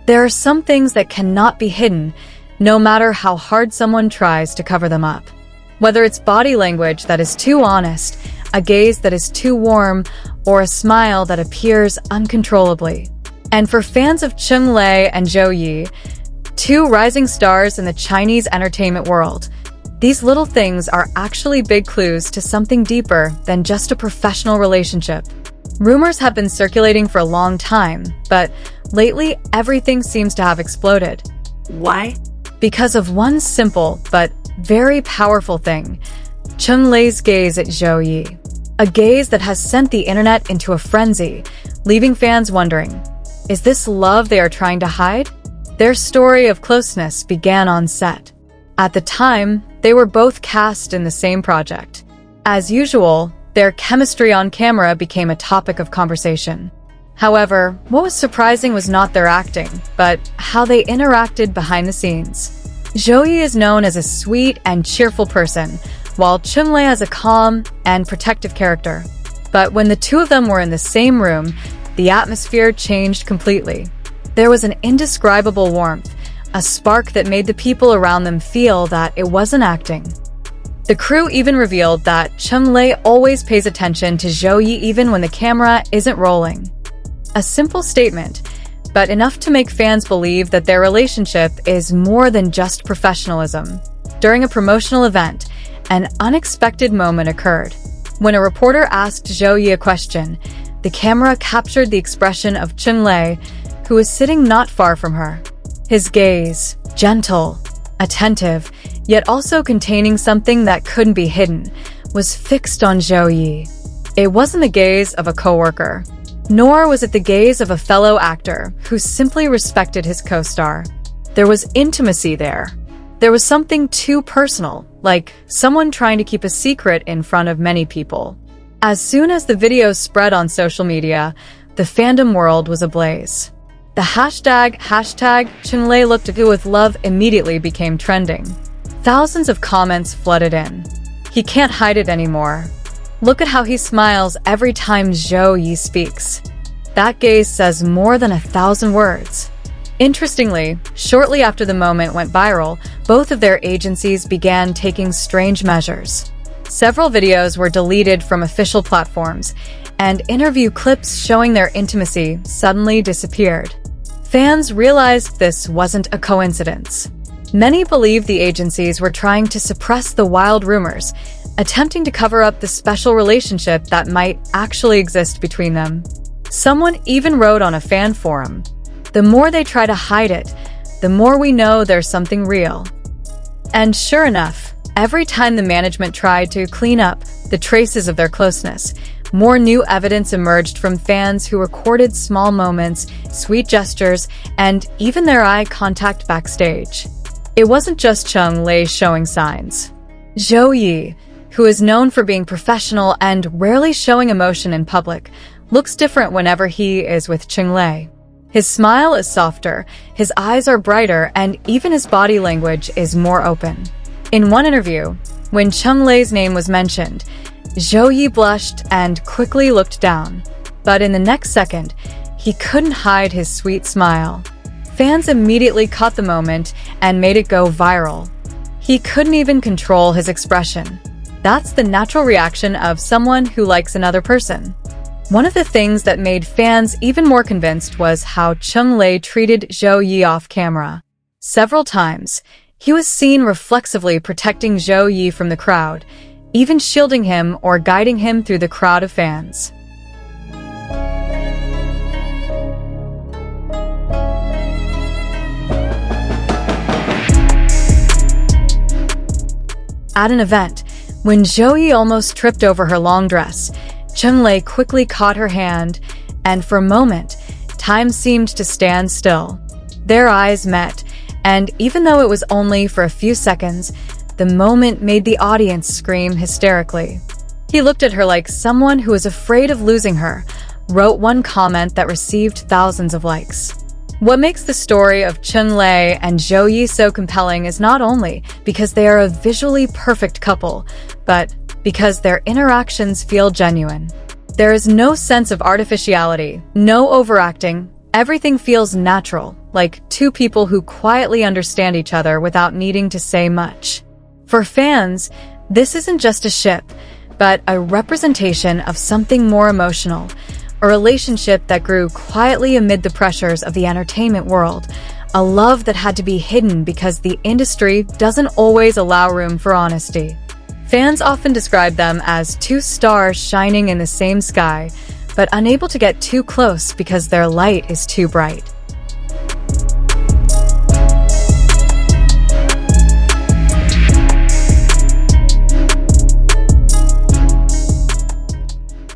There are some things that cannot be hidden, no matter how hard someone tries to cover them up. Whether it's body language that is too honest, a gaze that is too warm, or a smile that appears uncontrollably. And for fans of Cheng Lei and Zhou Ye, two rising stars in the Chinese entertainment world, these little things are actually big clues to something deeper than just a professional relationship. Rumors have been circulating for a long time, but lately everything seems to have exploded. Why? Because of one simple but very powerful thing: Cheng Lei's gaze at Zhou Ye. A gaze that has sent the internet into a frenzy, leaving fans wondering, is this love they are trying to hide? Their story of closeness began on set. At the time, they were both cast in the same project. As usual, their chemistry on camera became a topic of conversation. However, what was surprising was not their acting, but how they interacted behind the scenes. Zhou Ye is known as a sweet and cheerful person, while Cheng Lei has a calm and protective character. But when the two of them were in the same room, the atmosphere changed completely. There was an indescribable warmth, a spark that made the people around them feel that it wasn't acting. The crew even revealed that Cheng Lei always pays attention to Zhou Ye even when the camera isn't rolling. A simple statement, but enough to make fans believe that their relationship is more than just professionalism. During a promotional event, an unexpected moment occurred. When a reporter asked Zhou Ye a question, the camera captured the expression of Cheng Lei, who was sitting not far from her. His gaze, gentle, attentive, yet also containing something that couldn't be hidden, was fixed on Zhou Ye. It wasn't the gaze of a coworker, nor was it the gaze of a fellow actor who simply respected his co-star. There was intimacy there. There was something too personal, like someone trying to keep a secret in front of many people. As soon as the video spread on social media, the fandom world was ablaze. The hashtag Cheng Lei looked at you with love immediately became trending. Thousands of comments flooded in. He can't hide it anymore. Look at how he smiles every time Zhou Ye speaks. That gaze says more than 1,000 words. Interestingly, shortly after the moment went viral, both of their agencies began taking strange measures. Several videos were deleted from official platforms, and interview clips showing their intimacy suddenly disappeared. Fans realized this wasn't a coincidence. Many believed the agencies were trying to suppress the wild rumors, attempting to cover up the special relationship that might actually exist between them. Someone even wrote on a fan forum, "The more they try to hide it, the more we know there's something real." And sure enough, every time the management tried to clean up the traces of their closeness, more new evidence emerged from fans who recorded small moments, sweet gestures, and even their eye contact backstage. It wasn't just Cheng Lei showing signs. Zhou Ye, who is known for being professional and rarely showing emotion in public, looks different whenever he is with Cheng Lei. His smile is softer, his eyes are brighter, and even his body language is more open. In one interview, when Cheng Lei's name was mentioned, Zhou Ye blushed and quickly looked down. But in the next second, he couldn't hide his sweet smile. Fans immediately caught the moment and made it go viral. He couldn't even control his expression. That's the natural reaction of someone who likes another person. One of the things that made fans even more convinced was how Cheng Lei treated Zhou Ye off camera. Several times, he was seen reflexively protecting Zhou Ye from the crowd, even shielding him or guiding him through the crowd of fans. At an event, when Zhou Ye almost tripped over her long dress, Cheng Lei quickly caught her hand, and for a moment, time seemed to stand still. Their eyes met, and even though it was only for a few seconds, the moment made the audience scream hysterically. He looked at her like someone who was afraid of losing her, wrote one comment that received thousands of likes. What makes the story of Cheng Lei and Zhou Ye so compelling is not only because they are a visually perfect couple, but because their interactions feel genuine. There is no sense of artificiality, no overacting, everything feels natural, like two people who quietly understand each other without needing to say much. For fans, this isn't just a ship, but a representation of something more emotional, a relationship that grew quietly amid the pressures of the entertainment world, a love that had to be hidden because the industry doesn't always allow room for honesty. Fans often describe them as two stars shining in the same sky, but unable to get too close because their light is too bright.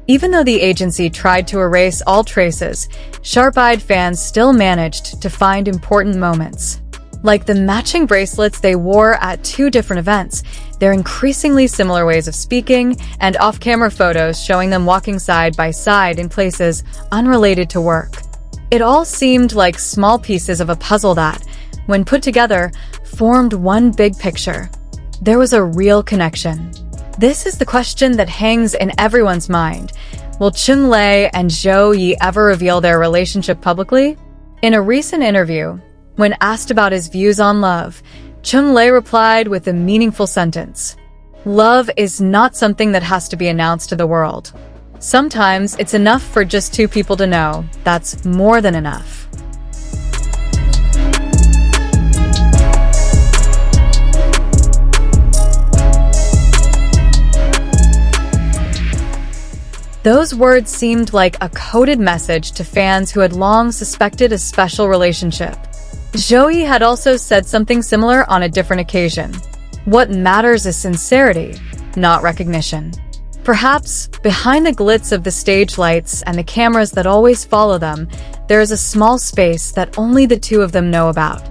Even though the agency tried to erase all traces, sharp-eyed fans still managed to find important moments. Like the matching bracelets they wore at two different events, their increasingly similar ways of speaking, and off-camera photos showing them walking side by side in places unrelated to work. It all seemed like small pieces of a puzzle that, when put together, formed one big picture. There was a real connection. This is the question that hangs in everyone's mind. Will Cheng Lei and Zhou Ye ever reveal their relationship publicly? In a recent interview, when asked about his views on love, Cheng Lei replied with a meaningful sentence. "Love is not something that has to be announced to the world. Sometimes it's enough for just two people to know. That's more than enough." Those words seemed like a coded message to fans who had long suspected a special relationship. Zhou Ye had also said something similar on a different occasion. What matters is sincerity, not recognition. Perhaps, behind the glitz of the stage lights and the cameras that always follow them, there is a small space that only the two of them know about.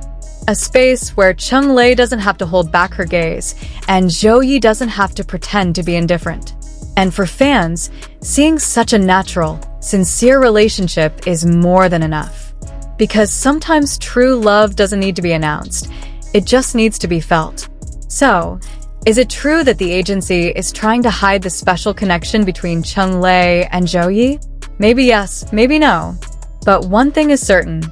A space where Cheng Lei doesn't have to hold back her gaze, and Zhou Ye doesn't have to pretend to be indifferent. And for fans, seeing such a natural, sincere relationship is more than enough. Because sometimes true love doesn't need to be announced, it just needs to be felt. So, is it true that the agency is trying to hide the special connection between Cheng Lei and Zhou Ye? Maybe yes, maybe no. But one thing is certain,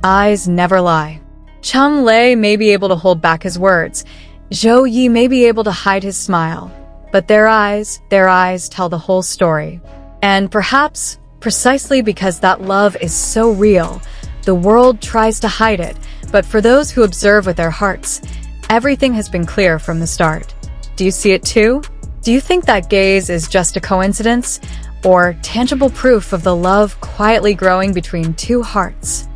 eyes never lie. Cheng Lei may be able to hold back his words, Zhou Ye may be able to hide his smile, but their eyes tell the whole story. And perhaps, precisely because that love is so real, the world tries to hide it, but for those who observe with their hearts, everything has been clear from the start. Do you see it too? Do you think that gaze is just a coincidence, or tangible proof of the love quietly growing between two hearts?